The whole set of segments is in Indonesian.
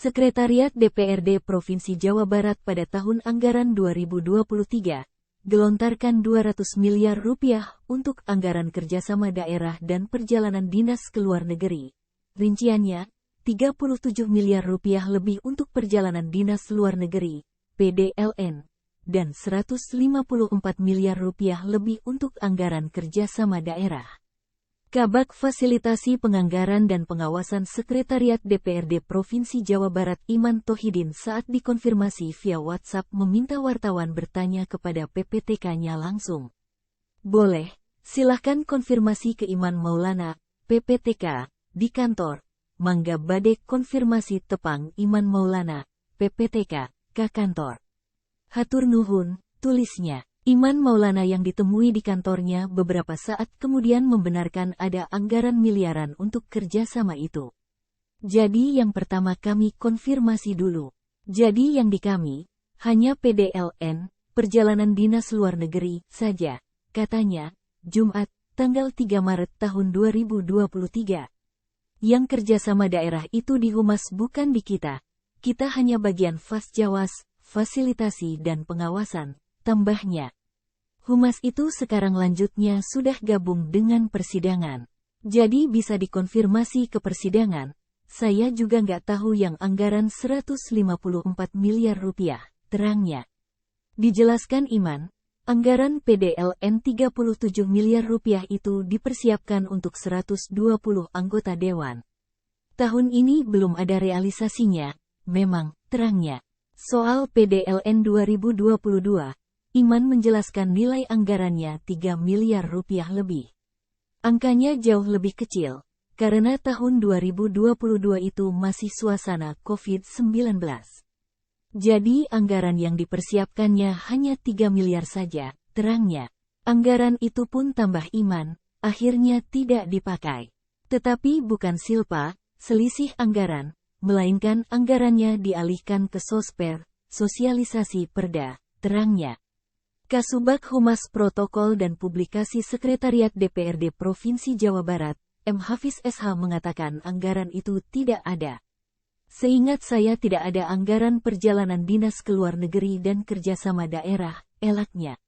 Sekretariat DPRD Provinsi Jawa Barat pada tahun anggaran 2023 gelontarkan 200 miliar rupiah untuk anggaran kerjasama daerah dan perjalanan dinas ke luar negeri. Rinciannya, 37 miliar rupiah lebih untuk perjalanan dinas luar negeri, PDLN, dan 154 miliar rupiah lebih untuk anggaran kerjasama daerah. Kabag Fasilitasi Penganggaran dan Pengawasan Sekretariat DPRD Provinsi Jawa Barat Iman Tohidin saat dikonfirmasi via WhatsApp meminta wartawan bertanya kepada PPTK-nya langsung. Boleh, silahkan konfirmasi ke Iman Maulana, PPTK, di kantor. Mangga bade konfirmasi tepang Iman Maulana, PPTK, ke kantor. Hatur nuhun, tulisnya. Iman Maulana yang ditemui di kantornya beberapa saat kemudian membenarkan ada anggaran miliaran untuk kerjasama itu. Jadi yang pertama kami konfirmasi dulu. Jadi yang di kami, hanya PDLN, perjalanan dinas luar negeri, saja, katanya, Jumat, tanggal 3 Maret tahun 2023. Yang kerjasama daerah itu di Humas bukan di kita. Kita hanya bagian Fasjawas, fasilitasi dan pengawasan, tambahnya. Humas itu sekarang lanjutnya sudah gabung dengan persidangan. Jadi bisa dikonfirmasi ke persidangan. Saya juga nggak tahu yang anggaran 154 miliar rupiah, terangnya. Dijelaskan Iman, anggaran PDLN 37 miliar rupiah itu dipersiapkan untuk 120 anggota dewan. Tahun ini belum ada realisasinya, memang, terangnya. Soal PDLN 2022, Iman menjelaskan nilai anggarannya 3 miliar rupiah lebih. Angkanya jauh lebih kecil, karena tahun 2022 itu masih suasana COVID-19. Jadi anggaran yang dipersiapkannya hanya 3 miliar saja, terangnya. Anggaran itu pun tambah Iman, akhirnya tidak dipakai. Tetapi bukan silpa, selisih anggaran, melainkan anggarannya dialihkan ke sosper, sosialisasi perda, terangnya. Kasubag Humas Protokol dan Publikasi Sekretariat DPRD Provinsi Jawa Barat, M. Hafiz SH mengatakan anggaran itu tidak ada. Seingat saya tidak ada anggaran perjalanan dinas ke luar negeri dan kerjasama daerah, elaknya.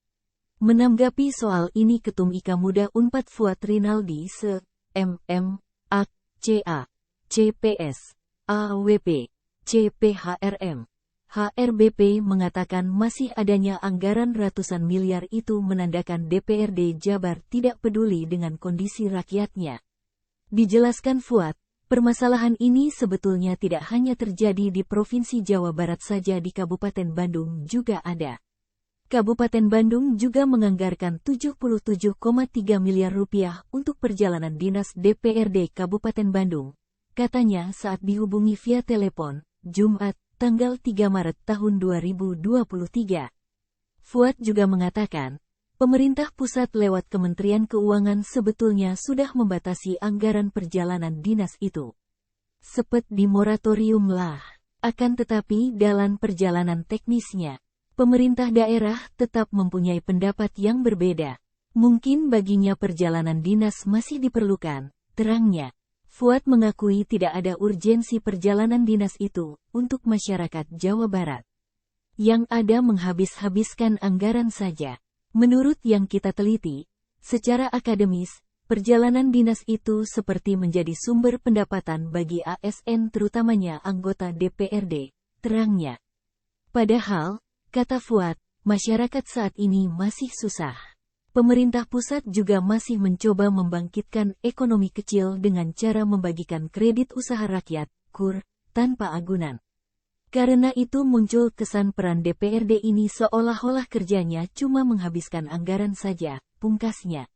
Menanggapi soal ini Ketum IKA Muda Unpad Fuad Rinaldi se, MM, AK, CA, CPS, AWP, CPHRM. HRBP mengatakan masih adanya anggaran ratusan miliar itu menandakan DPRD Jabar tidak peduli dengan kondisi rakyatnya. Dijelaskan Fuad, permasalahan ini sebetulnya tidak hanya terjadi di Provinsi Jawa Barat saja, di Kabupaten Bandung juga ada. Kabupaten Bandung juga menganggarkan 77,3 miliar rupiah untuk perjalanan dinas DPRD Kabupaten Bandung, katanya saat dihubungi via telepon, Jumat, tanggal 3 Maret tahun 2023. Fuad juga mengatakan, pemerintah pusat lewat Kementerian Keuangan sebetulnya sudah membatasi anggaran perjalanan dinas itu. Sepet di moratorium lah. Akan tetapi dalam perjalanan teknisnya, pemerintah daerah tetap mempunyai pendapat yang berbeda. Mungkin baginya perjalanan dinas masih diperlukan, terangnya. Fuad mengakui tidak ada urgensi perjalanan dinas itu untuk masyarakat Jawa Barat. Yang ada menghabis-habiskan anggaran saja. Menurut yang kita teliti, secara akademis, perjalanan dinas itu seperti menjadi sumber pendapatan bagi ASN terutamanya anggota DPRD, terangnya. Padahal, kata Fuad, masyarakat saat ini masih susah. Pemerintah pusat juga masih mencoba membangkitkan ekonomi kecil dengan cara membagikan kredit usaha rakyat, KUR, tanpa agunan. Karena itu muncul kesan peran DPRD ini seolah-olah kerjanya cuma menghabiskan anggaran saja, pungkasnya.